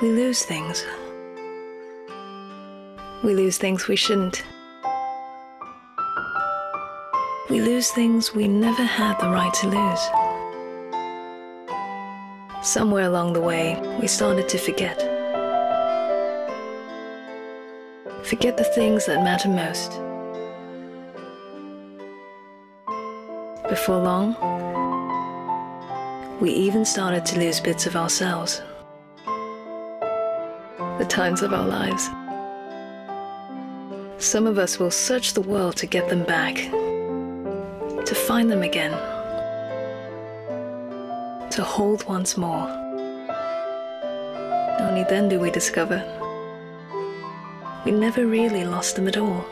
We lose things. We lose things we shouldn't. We lose things we never had the right to lose. Somewhere along the way, we started to forget. Forget the things that matter most. Before long, we even started to lose bits of ourselves. The times of our lives. Some of us will search the world to get them back, to find them again, to hold once more. Only then do we discover we never really lost them at all.